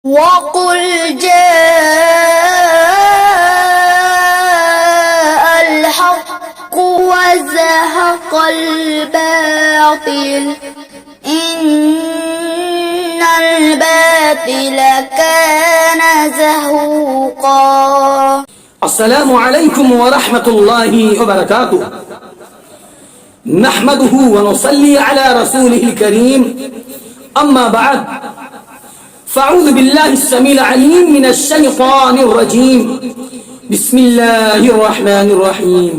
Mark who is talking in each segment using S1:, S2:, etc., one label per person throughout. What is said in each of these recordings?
S1: وَقُلْ جَاءَ الْحَقُّ وَزَهَقَ الْبَاطِلُ إِنَّ الْبَاطِلَ كَانَ زَهُوقًا۔
S2: السلام علیکم ورحمۃ اللہ وبرکاتہ۔ نحمده ونصلي على رسوله الكريم اما بعد فاعوذ بالله السميع العليم من الشيطان الرجيم بسم الله الرحمن الرحيم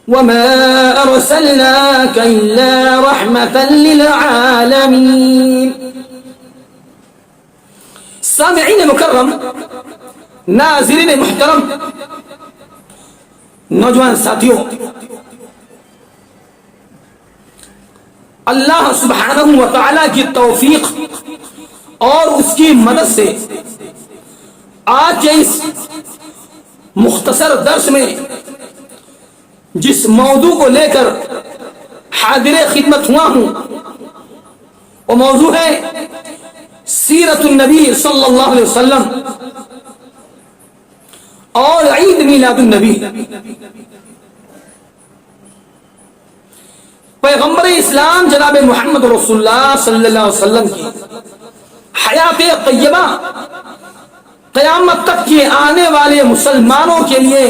S2: وما ارسلناك الا رحمة للعالمين۔ سامعین مکرم، ناظرین محترم، نوجوان ساتھیوں، اللہ سبحانہ و تعالی کی توفیق اور اس کی مدد سے آج کے اس مختصر درس میں جس موضوع کو لے کر حاضر خدمت ہوا ہوں وہ موضوع ہے سیرت النبی صلی اللہ علیہ وسلم اور عید میلاد النبی۔ پیغمبر اسلام جناب محمد رسول اللہ صلی اللہ علیہ وسلم کی حیات طیبہ قیامت تک کے آنے والے مسلمانوں کے لیے،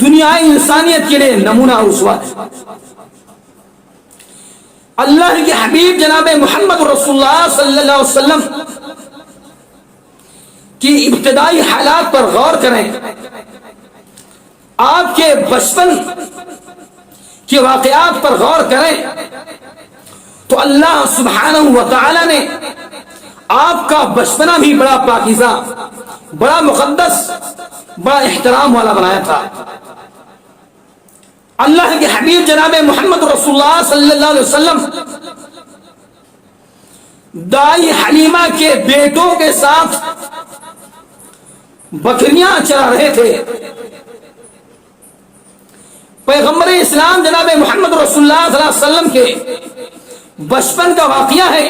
S2: دنیائے انسانیت کے لیے نمونہ اور اسوہ ہے۔ اللہ کے حبیب جناب محمد رسول اللہ صلی اللہ علیہ وسلم کی ابتدائی حالات پر غور کریں، آپ کے بچپن کے واقعات پر غور کریں تو اللہ سبحانہ و تعالی نے آپ کا بچپنا بھی بڑا پاکیزہ، بڑا مقدس، بڑا احترام والا بنایا تھا۔ اللہ کے حبیب جناب محمد رسول اللہ صلی اللہ علیہ وسلم دائی حلیمہ کے بیٹوں کے ساتھ بکریاں چرا رہے تھے۔ پیغمبر اسلام جناب محمد رسول اللہ صلی اللہ علیہ وسلم کے بچپن کا واقعہ ہے،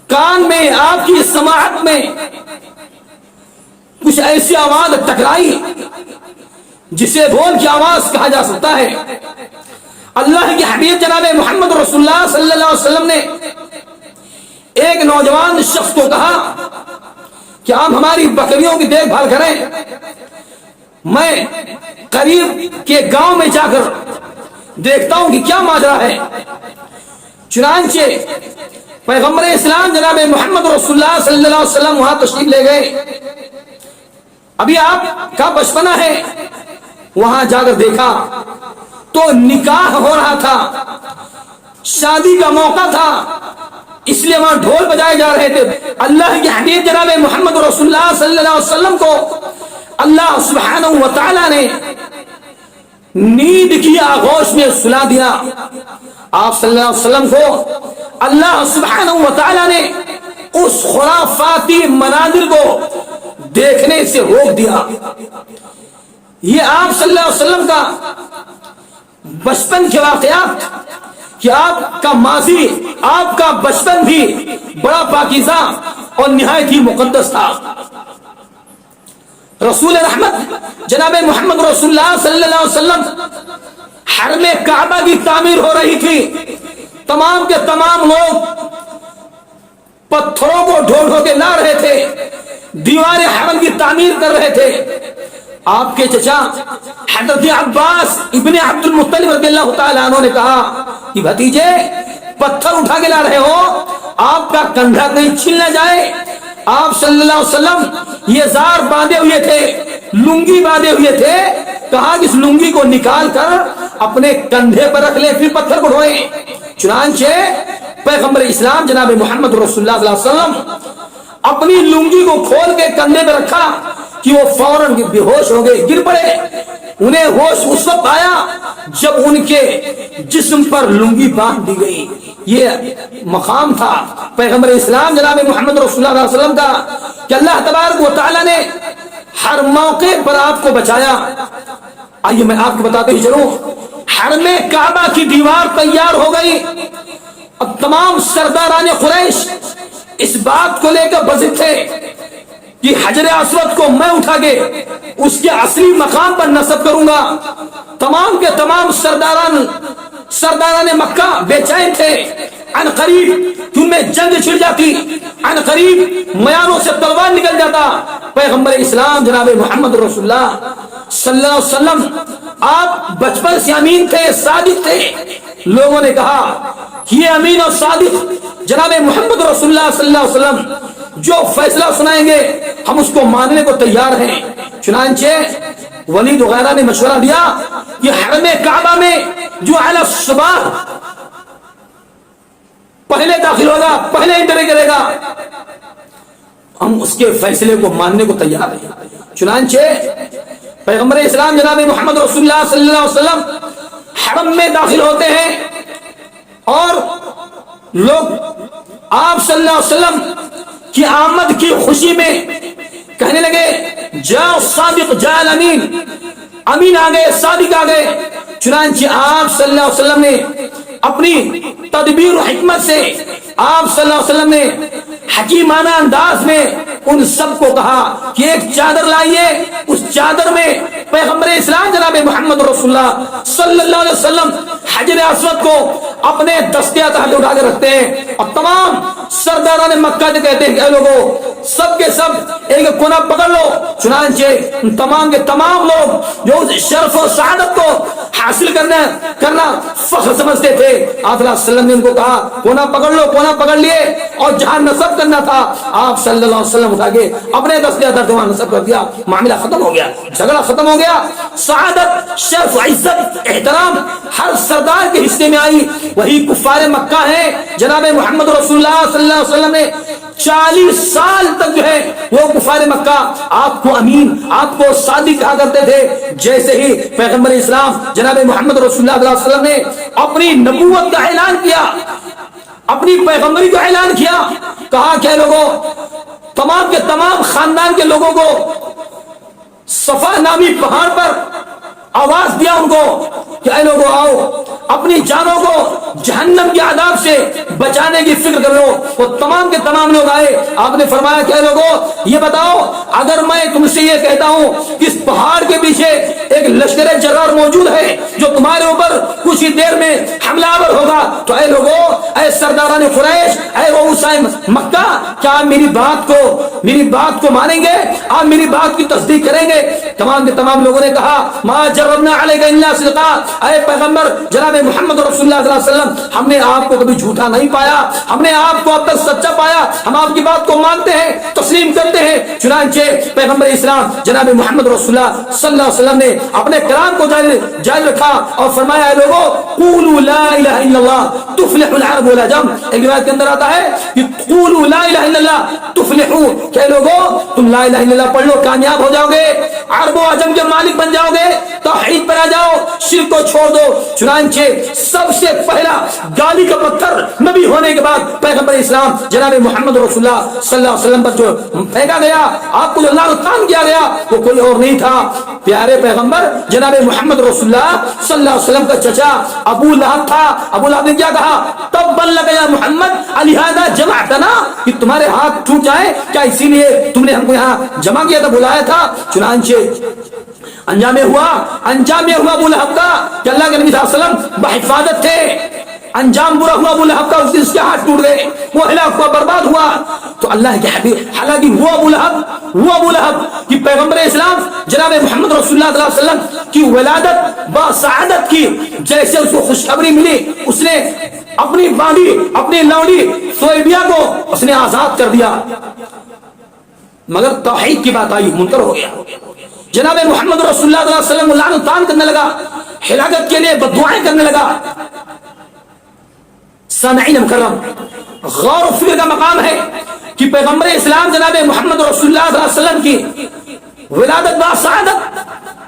S2: کان میں آپ کی سماعت میں کچھ ایسی آواز ٹکرائی جسے بول کی آواز کہا جا سکتا ہے۔ اللہ کے حبیب جناب محمد رسول اللہ صلی اللہ علیہ وسلم نے ایک نوجوان شخص کو کہا کہ آپ ہماری بکریوں کی دیکھ بھال کریں، میں قریب کے گاؤں میں جا کر دیکھتا ہوں کہ کیا ماجرا ہے۔ چنانچہ پیغمبر اسلام جناب محمد رسول اللہ صلی اللہ علیہ وسلم وہاں تشریف لے گئے۔ ابھی آپ کا بچپنا ہے، وہاں جا کر دیکھا تو نکاح ہو رہا تھا، شادی کا موقع تھا، اس لیے وہاں ڈھول بجائے جا رہے تھے۔ اللہ کے حبیب جناب محمد رسول اللہ صلی اللہ علیہ وسلم کو اللہ سبحانہ و تعالی نے نیند کی آغوش میں سلا دیا۔ آپ صلی اللہ علیہ وسلم کو اللہ سبحانہ و تعالی نے اس خرافاتی مناظر کو دیکھنے سے روک دیا۔ یہ آپ صلی اللہ علیہ وسلم کا بچپن کے واقعات کہ آپ کا ماضی، آپ کا بچپن بھی بڑا پاکیزہ اور نہایت ہی مقدس تھا۔ رسول رحمت جناب محمد رسول اللہ صلی اللہ علیہ وسلم حرم کعبہ کی تعمیر ہو رہی تھی، تمام کے تمام لوگ پتھروں کو ڈھو ڈھو کے لا رہے تھے، دیوار حرم کی تعمیر کر رہے تھے۔ آپ کے چچا حضرت عباس ابن عبد المطلب رضی اللہ تعالیٰ عنہ نے کہا کہ بھتیجے پتھر اٹھا کے لا رہے ہو، آپ کا کندھا کہیں چھل نہ جائے۔ آپ صلی اللہ علیہ وسلم یہ زار باندھے ہوئے تھے، لنگی باندھے ہوئے تھے، کہا کہ اس لنگی کو نکال کر اپنے کندھے پر رکھ لیں، پھر پتھر کو ڈھوئیں۔ چنانچہ پیغمبر اسلام جناب محمد رسول اللہ صلی اللہ علیہ وسلم اپنی لنگی کو کھول کے کندھے پہ رکھا کہ وہ فوراً بے ہوش ہو گئے، گر پڑے۔ انہیں ہوش اس وقت آیا جب ان کے جسم پر لنگی باندھ دی گئی۔ یہ مقام تھا پیغمبر اسلام جناب محمد رسول اللہ علیہ وسلم کا کہ اللہ تبارک و تعالی نے ہر موقع پر آپ کو بچایا۔ آئیے میں آپ کو بتاتے ہی چلوں، حرم کعبہ کی دیوار تیار ہو گئی اور تمام سرداران قریش اس بات کو لے کر بضد تھے کہ حجر اسود کو میں اٹھا کے اس کے اصلی مقام پر نصب کروں گا. تمام کے تمام سرداران مکہ بے چین تھے. عن قریب ان میں جنگ چھڑ جاتی، عن قریب میانوں سے تلوار نکل جاتا. پیغمبر اسلام جناب محمد رسول اللہ صلی اللہ علیہ وسلم آپ بچپن سے امین تھے، صادق تھے. لوگوں نے کہا کہ یہ امین اور صادق جناب محمد رسول اللہ صلی اللہ علیہ وسلم جو فیصلہ سنائیں گے ہم اس کو ماننے کو تیار ہیں. چنانچہ ولید وغیرہ نے مشورہ دیا کہ حرم کعبہ میں جو اعلی الصباح پہلے داخل ہوگا، پہلے انٹر کرے گا، ہم اس کے فیصلے کو ماننے کو تیار ہیں. چنانچہ پیغمبر اسلام جناب محمد رسول اللہ صلی اللہ علیہ وسلم حرم میں داخل ہوتے ہیں اور لوگ آپ صلی اللہ علیہ وسلم کی آمد کی خوشی میں کہنے لگے جا صادق جا الامین، امین آ گئے، صادق آ گئے. چنانچہ آپ صلی اللہ علیہ وسلم نے اپنی تدبیر و حکمت سے آپ صلی اللہ علیہ وسلم نے حکیمانہ انداز میں ان سب کو کہا کہ ایک چادر لائیے. اس چادر میں پیغمبر اسلام جناب محمد رسول اللہ صلی اللہ علیہ وسلم حجر اسود کو اپنے دستے تحت اٹھا کے رکھتے ہیں اور تمام سرداران مکہ سے کہتے ہیں کہ اے لوگوں سب کے سب ایک کونا پکڑ لو. چنانچہ تمام کے تمام لوگ جو اس شرف و سعادت کو حاصل کرنا فخر سمجھتے تھے، آپ صلی اللہ علیہ وسلم نے ان کو کہا کونا پکڑ لو. کونا پکڑ لیے اور جہاں نصب کرنا تھا آپ صلی اللہ علیہ وسلم اٹھا کے اپنے دستے تحت وہاں نصب کر دیا. معاملہ ختم ہو گیا، جھگڑا ختم ہو گیا. سعادت، شرف، عزت، احترام ہر سردار کے حصے میں آئی. وہی کفار مکہ ہیں جناب محمد رسول اللہ صلی اللہ علیہ وسلم نے 40 سال تک جو ہے وہ کفار مکہ آپ کو امین، آپ کو صادق کہا کرتے تھے. جیسے ہی پیغمبر اسلام جناب محمد رسول اللہ صلی اللہ علیہ وسلم نے اپنی نبوت کا اعلان کیا، اپنی پیغمبری کا اعلان کیا، کہا کہ لوگوں تمام کے تمام خاندان کے لوگوں کو صفا نامی پہاڑ پر آواز دیا ان کو کہ اے لوگوں آؤ اپنی جانوں کو جہنم کے عذاب سے بچانے کی فکر کر لو. وہ تمام کے تمام لوگ آئے. آپ نے فرمایا کہ اے لوگوں یہ بتاؤ اگر میں تم سے یہ کہتا ہوں کہ اس پہاڑ کے پیچھے ایک لشکر جرار موجود ہے جو تمہارے اوپر کچھ ہی دیر میں حملہ آور ہوگا تو اے لوگوں، اے سرداران قریش، اے رؤسائے مکہ، کیا آپ میری بات کو مانیں گے؟ آپ میری بات کی تصدیق کریں گے؟ تمام کے تمام لوگوں نے کہا ما جربنا علیک الا صدقا، اے پیغمبر جناب محمد رسول اللہ صلی اللہ علیہ وسلم ہم نے آپ کو کبھی جھوٹا نہیں پایا، ہم نے آپ کو اب تک سچا پایا، ہم آپ کی بات کو مانتے ہیں، تسلیم کرتے ہیں. چنانچہ پیغمبر اسلام جناب محمد رسول اللہ صلی اللہ علیہ وسلم نے اپنے کلام کو جاری رکھا اور فرمایا اے لوگوں قولوا لا الہ الا اللہ تفلح العرب والعجم. ایک روایت کے اندر آتا ہے کہ قولوا لا الہ الا اللہ تفلحوا، کہ لوگوں تم لا الہ الا اللہ پڑھ لو کامیاب ہو جاؤ گے، عرب و عجم کے مالک بن جاؤ گے، توحید پر آ جاؤ، شرک کو چھوڑ دو. چنانچہ سب سے پہلا گالی کا پتھر نبی ہونے کے بعد پیغمبر اسلام جناب محمد رسول اللہ صلی اللہ علیہ وسلم پر جو پھینکا گیا، آپ کو جو لعنتان کیا گیا وہ کوئی اور نہیں تھا، پیارے پیغمبر جناب محمد رسول اللہ صلی اللہ علیہ وسلم کا چچا ابو لہب تھا. ابو لہب نے کیا کہا تبا لک یا محمد الہذا جمعتنا، کہ تمہارے ہاتھ ٹوٹ جائے کیا اسی لیے تم نے ہم کو یہاں جمع کیا تھا، بلایا تھا. چنانچہ انجام ہوا ابو لہب کا کہ اللہ کے نبی صلی اللہ علیہ وسلم بحفاظت تھے. انجام برا ہوا ابو لہب کا، اس کے ہاتھ ٹوٹ گئے، وہ ہلاک ہوا، برباد ہوا. تو اللہ کے حبیب، حالانکہ وہ ابو لہب کہ پیغمبر اسلام جناب محمد رسول اللہ صلی اللہ علیہ وسلم کی ولادت بسعادت کی جیسے اس کو خوشخبری ملی، اس نے اپنی باندھی اپنی لوڑی سویبیا کو اس نے آزاد کر دیا. مگر توحید کی بات آئی، منکر ہو گیا. جناب محمد رسول اللہ صلی اللہ علیہ وسلم لعن طعن کرنے لگا، ہلاکت کے لیے بددعائیں کرنے لگا. سامعین مکرم، غور و فکر کا مقام ہے کہ پیغمبر اسلام جناب محمد رسول اللہ صلی اللہ علیہ وسلم کی ولادت بسعادت،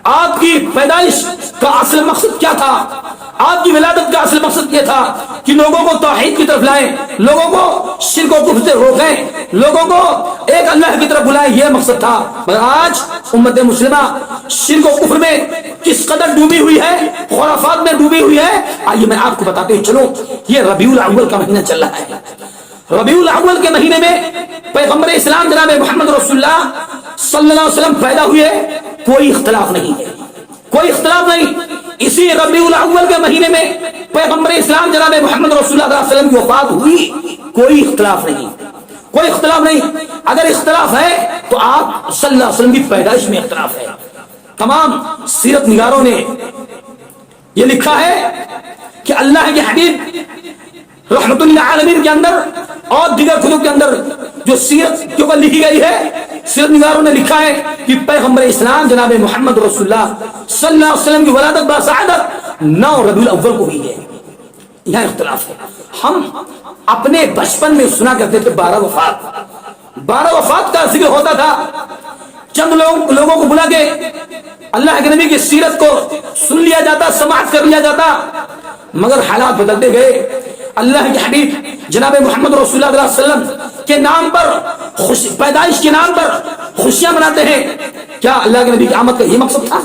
S2: آپ کی پیدائش کا اصل مقصد کیا تھا؟ آپ کی ولادت کا اصل مقصد یہ تھا کہ لوگوں کو توحید کی طرف لائیں، لوگوں کو شرک و کفر سے روکیں، لوگوں کو ایک اللہ کی طرف بلائیں، یہ مقصد تھا. مگر آج امت مسلمہ شرک و کفر میں کس قدر ڈوبی ہوئی ہے، خرافات میں ڈوبی ہوئی ہے. آئیے میں آپ کو بتاتے ہوں چلو. یہ ربیع الاول کا مہینہ چل رہا ہے، ربیع الاول کے مہینے میں پیغمبر اسلام جناب محمد رسول اللہ صلی اللہ علیہ وسلم پیدا ہوئے، کوئی اختلاف نہیں ہے، کوئی اختلاف نہیں۔ اسی ربیع الاول کے مہینے میں پیغمبر اسلام جناب محمد رسول اللہ صلی اللہ علیہ وسلم کی وفات ہوئی، کوئی اختلاف نہیں، کوئی اختلاف نہیں۔ اگر اختلاف ہے تو آپ صلی اللہ علیہ وسلم کی پیدائش میں اختلاف ہے۔ تمام سیرت نگاروں نے یہ لکھا ہے کہ اللہ کے حبیب رحمت للعالمین کے اندر اور دیگر کتب کے اندر جو سیرت کے اوپر لکھی گئی ہے، سیرت نگاروں نے لکھا ہے کہ پیغمبر اسلام جناب محمد رسول اللہ صلی اللہ علیہ وسلم کی ولادت باسعادت 9 ربیع الاول کو ہوئی ہے۔ یہاں اختلاف ہے۔ ہم اپنے بچپن میں سنا کرتے تھے 12 وفات کا ذکر ہوتا تھا، چند لوگوں کو بلا کے اللہ کے نبی کی سیرت کو سن لیا جاتا، سماعت کر لیا جاتا، مگر حالات بدلتے گئے۔ اللہ کے حبیب جناب محمد رسول اللہ صلی اللہ علیہ وسلم کے نام پر پیدائش کے نام پر خوشیاں مناتے ہیں۔ کیا اللہ کے نبی کی آمد کا یہ مقصد تھا؟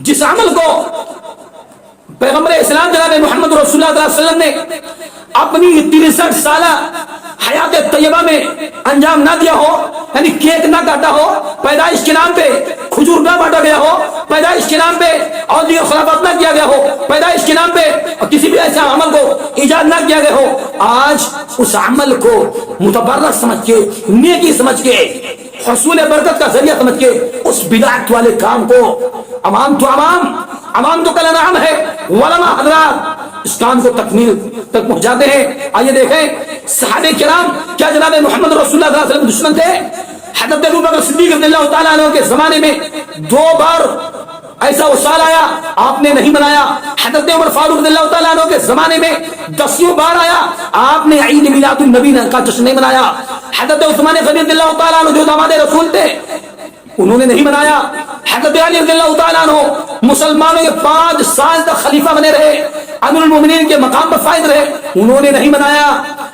S2: جس عمل کو پیغمبر اسلام جناب محمد رسول اللہ صلی اللہ علیہ وسلم نے اپنی 63 سالہ حیات طیبہ میں انجام نہ دیا ہو، یعنی کیک نہ کاٹا ہو، پیدائش کے نام پہ کھجور نہ بانٹا گیا ہو، پیدائش کے نام پہ اور دیگر خلافات نہ کیا گیا ہو، پیدائش کے نام پہ اور کسی بھی ایسے عمل کو ایجاد نہ کیا گیا ہو، آج اس عمل کو متبرک سمجھ کے، نیکی سمجھ کے، حصول برکت کا ذریعہ سمجھ کے اس بدعت والے کام کو عوام تو کل انعام ہے، علماء حضرات اس کام کو تکمیل تک پہنچاتے ہیں۔ آئیے دیکھیں صحابہ کرام کیا جناب محمد رسول اللہ صلی اللہ علیہ وسلم دشمن تھے؟ حضرت ابوبکر صدیق رضی اللہ تعالیٰ عنہ کے زمانے میں 2 بار ایسا وصال آیا، آپ نے نہیں منایا۔ حضرت عمر فاروق رضی اللہ تعالیٰ عنہ کے زمانے میں 10 بار آیا، آپ نے عید میلاد النبی کا جشن نہیں منایا۔ حضرت عثمان غنی رضی اللہ تعالیٰ عنہ جو داماد رسول تھے انہوں نے نہیں منایا۔ حضرت علی رضی اللہ تعالیٰ عنہ مسلمانوں کے 5 سال تک خلیفہ بنے رہے، امیر المومنین کے مقام پر فائز رہے، انہوں نے نہیں منایا۔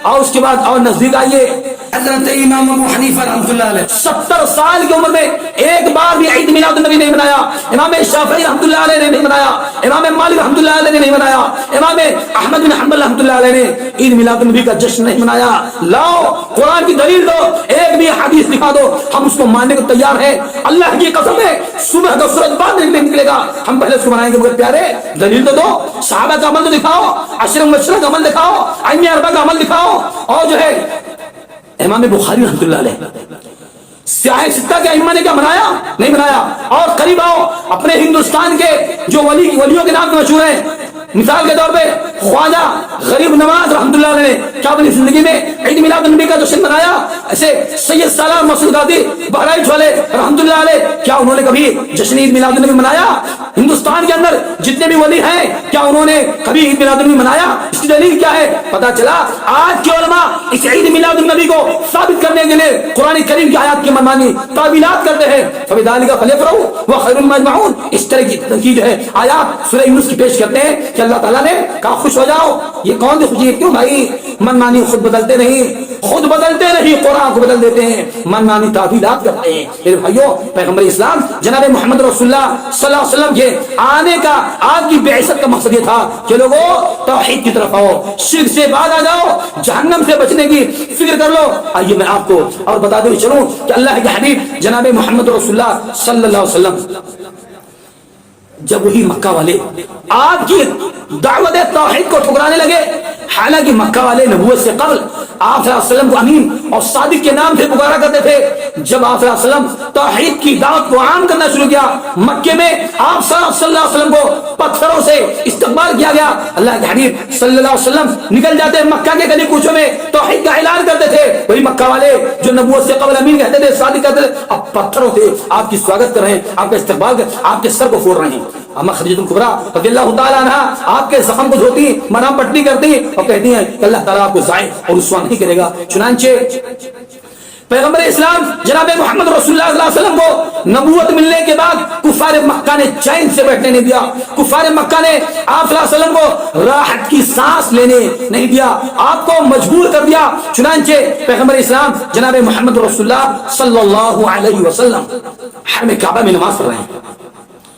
S2: اور اس کے بعد اور نزدیک آئیے حضرت امام ابو حنیفہ رحمۃ اللہ علیہ 70 سال کی عمر میں ایک بار بھی عید میلاد النبی نہیں منایا۔ امام شافعی رحمۃ اللہ علیہ نے نہیں منایا، امام مالک رحمۃ اللہ علیہ نے نہیں منایا، امام احمد بن حنبل رحمۃ اللہ علیہ نے عید میلاد النبی کا جشن نہیں منایا۔ لاؤ قرآن کی دلیل دو، ایک بھی حدیث دکھا دو، ہم اس کو ماننے کو تیار ہیں۔ اللہ کی قسم ہے صبح کا سورج بعد میں نکلے گا، ہم پہلے اس کو منائیں گے۔ مگر پیارے دلیل تو دو، صحابہ کا عمل تو دکھاؤ، عشر مبشرہ کا عمل دکھاؤ، ائمہ اربعہ کا عمل دکھاؤ۔ اور جو ہے امام بخاری رحمۃ اللہ علیہ سیاہ ستہ کے ائمہ نے کیا منایا؟ نہیں منایا۔ اور قریب آؤ اپنے ہندوستان کے جو ولیوں کے نام مشہور ہیں، مثال کے طور پہ خواجہ غریب نواز رحمۃ اللہ علیہ نے کیا اپنی زندگی میں عید میلاد النبی کا جشن منایا؟ ایسے سید سالار مسعود قادری بہرائچ والے رحمۃ اللہ علیہ کیا انہوں نے کبھی جشن عید میلاد النبی منایا؟ ہندوستان کے اندر جتنے بھی ولی ہیں کیا انہوں نے کبھی عید میلاد النبی منایا؟ اس کی دلیل کیا ہے؟ پتا چلا آج کے علماء اس عید میلاد النبی کو ثابت کرنے کے لیے قرآن کریم کی آیات کی منمانی تعویلات کرتے ہیں۔ فبذلک فلیفرحوا وخیر مما یجمعون، اس طرح کی جو ہے آیات سورہ یونس کی پیش کرتے ہیں کہ اللہ تعالیٰ نے کہا خوش ہو جاؤ۔ یہ کون سی خوشی ہے؟ کیوں بھائی منمانی خود بدلتے نہیں، قرآن کو بدل دیتے ہیں، منمانی تعویلات کرتے ہیں۔ میرے بھائیوں، پیغمبر اسلام جناب محمد رسول اللہ صلی اللہ علیہ وسلم کے آنے کا، آپ کی بعثت کا مقصد یہ تھا کہ لوگوں توحید کی طرف آؤ، شرک سے بعد آ جاؤ، جہنم سے بچنے کی فکر کر لو۔ آئیے میں آپ کو اور بتا دوں چلوں کہ اللہ کے حبیب جناب محمد رسول اللہ صلی اللہ علیہ وسلم جب وہی مکہ والے آپ کی دعوت توحید کو ٹھکرانے لگے، حالانکہ مکہ والے نبوت سے قبل آپ صلی اللہ علیہ وسلم کو امین اور صادق کے نام سے پکارا کرتے تھے، جب آپ صلی اللہ علیہ وسلم توحید کی دعوت کو عام کرنا شروع کیا، مکے میں آپ صلی اللہ علیہ وسلم کو پتھروں سے استقبال کیا گیا۔ اللہ کے حبیب صلی اللہ علیہ وسلم نکل جاتے مکہ کے گلی کوچوں میں توحید کا اعلان کرتے تھے، وہی مکہ والے جو نبوت سے قبل امین کہتے تھے، صادق کہتے تھے، اب پتھروں سے آپ کی سواگت کر رہے ہیں، آپ کا استقبال کر، آپ کے سر کو پھوڑ رہے ہیں۔ اما خدیجہ کبریٰ رضی اللہ تعالیٰ عنہا آپ کے زخم کو دھوتی، مرہم پٹی کرتی اور کہتی ہیں کہ اللہ تعالیٰ آپ کو ضائع اور رسوا نہیں کرے گا۔ چنانچہ پیغمبر اسلام جناب محمد رسول اللہ صلی اللہ علیہ وسلم کو نبوت ملنے کے بعد کفار مکہ نے چین سے بیٹھنے نہیں دیا، کفار مکہ نے آپ صلی اللہ علیہ وسلم کو راحت کی سانس لینے نہیں دیا، آپ کو مجبور کر دیا۔ چنانچہ پیغمبر اسلام جناب محمد رسول اللہ صلی اللہ علیہ وسلم حرم کعبہ میں نماز پڑھ رہے ہیں،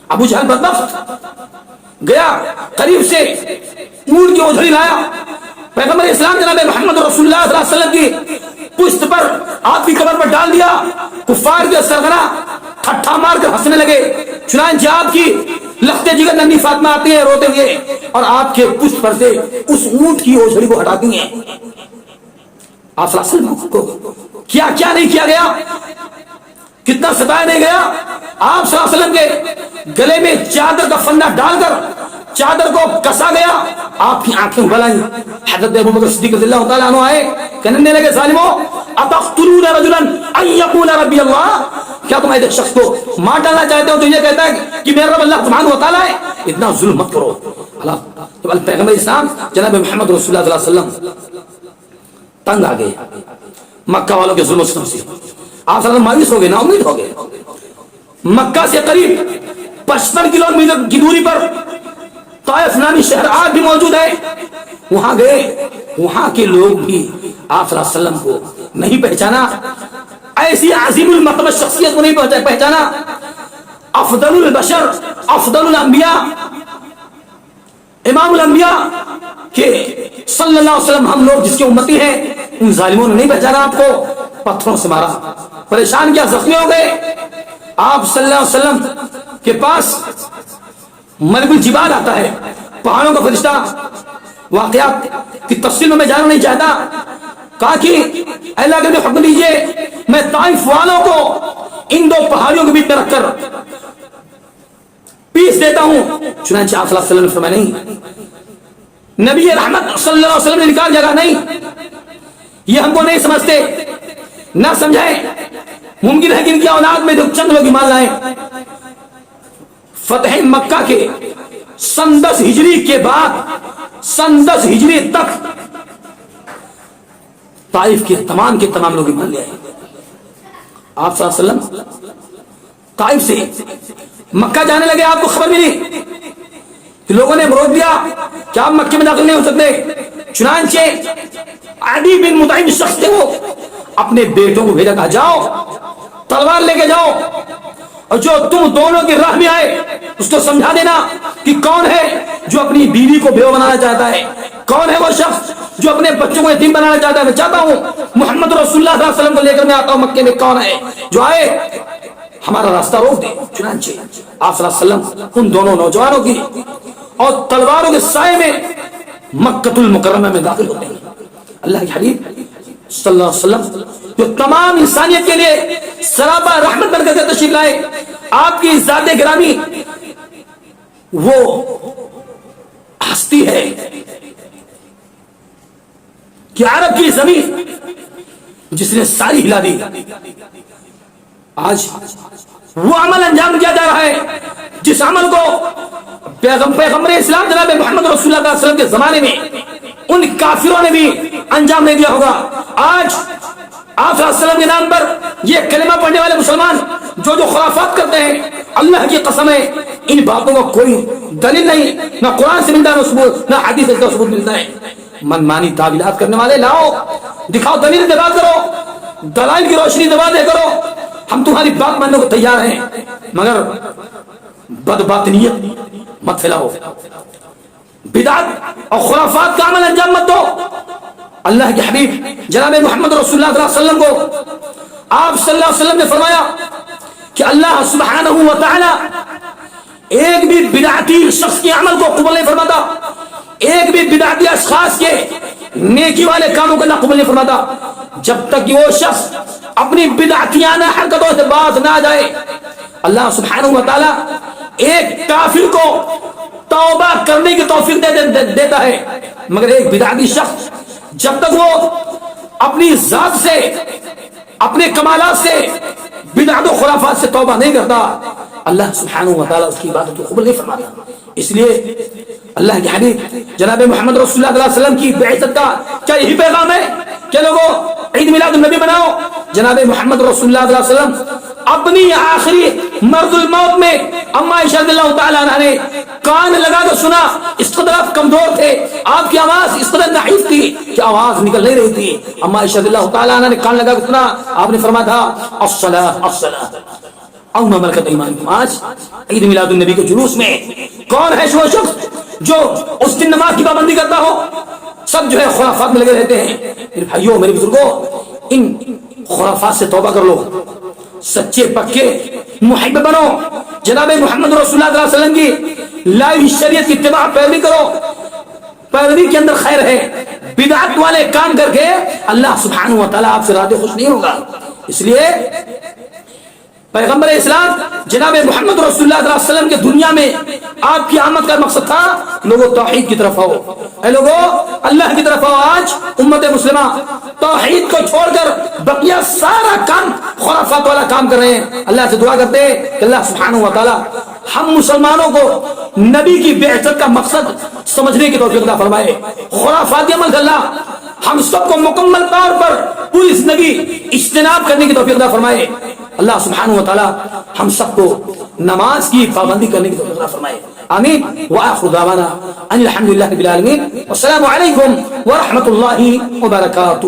S2: ابو جہل بدبخت گیا قریب سے اونٹ کی اوجھڑی لایا، پیغمبر اسلام جناب محمد رسول اللہ صلی اللہ علیہ وسلم کی پشت پر آپ کی قبر پر ڈال دیا، کفار کے سرغنہ ٹھٹھا مار کر ہنسنے لگے، چنانچہ آپ کی لختے جگر ننھی فاطمہ آتی ہیں روتے ہوئے اور آپ کے پشت پر سے اس اونٹ کی اوجھڑی کو ہٹاتی ہیں۔ آپ صلی اللہ علیہ وسلم کو کیا کیا نہیں کیا گیا، کتنا ستایا نہیں گیا۔ آپ صلی اللہ علیہ وسلم کے گلے میں چادر کا فندہ ڈال کر چادر کو کسا گیا، آپ کی آنکھیں ابل آئیں۔ حضرت ابو بکر صدیق رضی اللہ تعالیٰ عنہ آئے، کہنے لگے ظالمو اتقتلون رجلا ان یقول ربی اللہ، کیا تم ایسے شخص کو مار ڈالنا چاہتے ہو تو یہ کہتا ہے کہ میرا رب اللہ سبحانہ و تعالیٰ ہے؟ اتنا ظلم مت کرو۔ پیغمبر اسلام جناب محمد رسول اللہ صلی اللہ علیہ وسلم تنگ آ گئے مکہ والوں کے ظلم و ستم سے، آپ صلی اللہ مایوس ہو گئے، نا امید ہو گئے۔ مکہ سے قریب 55 کلومیٹر کی دوری پر طائف نامی شہر آج بھی موجود ہے، وہاں گئے، وہاں کے لوگ بھی آپ صلی اللہ علیہ وسلم کو نہیں پہچانا، ایسی عظیم المرتبہ شخصیت کو نہیں پہچانا، افضل البشر، افضل الانبیاء، امام الانبیاء کہ صلی اللہ علیہ وسلم ہم لوگ جس کے امتی ہیں، ان ظالموں نے نہیں پہچانا، آپ کو پتھروں سے مارا، پریشان کیا، زخمی ہو گئے۔ آپ صلی اللہ علیہ وسلم کے پاس ملک الجبال آتا ہے، پہاڑوں کا فرشتہ، واقعات کی تفصیل میں جانا نہیں چاہتا، کہا کہ اے اللہ کے حکم دیجئے میں طائف والوں کو ان دو پہاڑیوں کے بیچ میں رکھ کر پیس دیتا ہوں۔ چنانچہ آپ صلی اللہ علیہ وسلم نے فرمایا نہیں، نبی رحمت صلی اللہ علیہ وسلم نے نکال جگہ نہیں، یہ ہم کو نہیں سمجھتے، نہ سمجھائیں، ممکن ہے کہ ان کی اولاد میں جو چند لوگ ایمان لائیں۔ فتح مکہ کے سن 10 ہجری کے بعد سن 10 ہجری تک طائف کے تمام لوگ ایمان لے آئے۔ آپ صلی اللہ علیہ وسلم طائف سے مکہ جانے لگے، آپ کو خبر ملی کہ لوگوں نے روک دیا کہ آپ مکے میں داخل نہیں ہو سکتے، چنانچہ عدی بن مطعم شخص تھے، وہ اپنے بیٹوں کو بھیجا، کہا جاؤ تلوار لے کے جاؤ اور جو تم دونوں کی راہ میں آئے اس کو سمجھا دینا کہ کون ہے جو اپنی بیوی کو بیوہ بنانا چاہتا ہے، کون ہے وہ شخص جو اپنے بچوں کو یتیم بنانا چاہتا ہے۔ میں چاہتا ہوں محمد رسول اللہ صلی اللہ علیہ وسلم کو لے کر میں آتا ہوں، مکے میں کون ہے جو آئے ہمارا راستہ روک دے۔ چنانچہ آپ صلی اللہ علیہ وسلم ان دونوں نوجوانوں کی اور تلواروں کے سائے میں مکۃ المکرمہ میں داخل ہوتے ہیں۔ اللہ کے حبیب صلی اللہ علیہ وسلم جو تمام انسانیت کے لیے سراپا رحمت بن کر تشریف لائے، آپ کی ذات گرامی وہ ہستی ہے کہ عرب کی زمین جس نے ساری ہلا دی، آج وہ عمل انجام دیا جا رہا ہے جس عمل کو پیغمبر اسلام جناب محمد رسول اللہ صلی اللہ علیہ وسلم کے زمانے میں ان کافروں نے بھی انجام نہیں دیا ہوگا۔ آج آپ صلی اللہ علیہ وسلم کے نام پر یہ کلمہ پڑھنے والے مسلمان جو خرافات کرتے ہیں، اللہ کی قسم ہے ان باتوں کا کوئی دلیل نہیں، نہ قرآن سے ملتا ہے ثبوت، نہ حدیث سے ثبوت ملتا ہے۔ من مانی تعویلات کرنے والے لاؤ، دکھاؤ، دلیل دبا کرو، دلائل کی روشنی دبا دے کرو، ہم تمہاری بات ماننے کو تیار ہیں، مگر بدباطنیت مت پھیلاؤ، بدعت اور خرافات کا عمل انجام مت دو۔ اللہ کے حبیب جناب محمد رسول اللہ صلی اللہ علیہ وسلم کو آپ صلی اللہ علیہ وسلم نے فرمایا کہ اللہ سبحانہ و تعالی ایک بھی بدعتی شخص کے عمل کو قبول نہیں فرماتا، ایک بھی بدعتی اشخاص کے نیکی والے کاموں کو اللہ قبول نہیں فرماتا جب تک کہ وہ شخص اپنی بدعتیانہ حرکتوں سے باز نہ جائے۔ اللہ سبحانہ و تعالی ایک کافر کو توبہ کرنے کی توفیق دیتا ہے، مگر ایک بدعتی شخص جب تک وہ اپنی ذات سے، اپنے کمالات سے، بدعت و خرافات سے توبہ نہیں کرتا، اللہ سبحانہ و تعالیٰ اس کی عبادت کو قبول نہیں فرماتا۔ اس لیے اللہ کے حبیب جناب محمد رسول اللہ صلی اللہ علیہ وسلم کی بعثت کا کیا یہی پیغام ہے کہ لوگوں عید میلاد النبی بناؤ؟ جناب محمد رسول اللہ صلی اللہ علیہ وسلم اپنی آخری مرض الموت میں اما عائشہ رضی اللہ تعالیٰ عنہ نے کان لگا کر سنا، اس قدر آپ کمزور تھے، آپ کی آواز اس قدر ضعیف تھی کہ آواز نکل نہیں رہی تھی، اما عائشہ رضی اللہ تعالیٰ عنہ نے کان لگا کر سنا، آپ نے فرمایا تھا الصلاۃ الصلاۃ او ما ملکت ایمانکم۔ آج عید میلاد النبی کے جلوس میں کون ہے وہ شخص جو اس دن نماز کی پابندی کرتا ہو، سب جو ہے خرافات میں لگے رہتے ہیں. میرے بھائیوں میرے بزرگوں ان خرافات سے توبہ کر لو, سچے پکے محب بنو, جناب محمد رسول اللہ صلی اللہ علیہ وسلم کی لائی شریعت کی اتباع پیروی کرو, پیروی کے اندر خیر ہے. بدعت والے کام کر کے اللہ سبحانہ و تعالیٰ آپ سے راضی خوش نہیں ہوگا. اس لیے پیغمبر اسلام جناب محمد رسول اللہ صلی اللہ علیہ وسلم کے دنیا میں آپ کی آمد کا مقصد تھا لوگوں توحید کی طرف آؤ, اے لوگوں اللہ کی طرف آؤ. آج امت مسلمہ توحید کو چھوڑ کر بقیہ سارا کام خرافات والا کام کر رہے ہیں. اللہ سے دعا کرتے ہیں کہ اللہ سبحانہ و تعالیٰ ہم مسلمانوں کو نبی کی بعثت کا مقصد سمجھنے کی توفیق عطا فرمائے. خرافاتی عمل سے اللہ ہم سب کو مکمل طور پر پوری زندگی اجتناب کرنے کی توفیق عطا فرمائے. اللہ سبحانہ و تعالی ہم سب کو نماز کی پابندی کرنے کی توفیق عطا فرمائے. آمین. وآخر دعوانا ان الحمد للہ رب العالمین. والسلام علیکم ورحمۃ اللہ وبرکاتہ.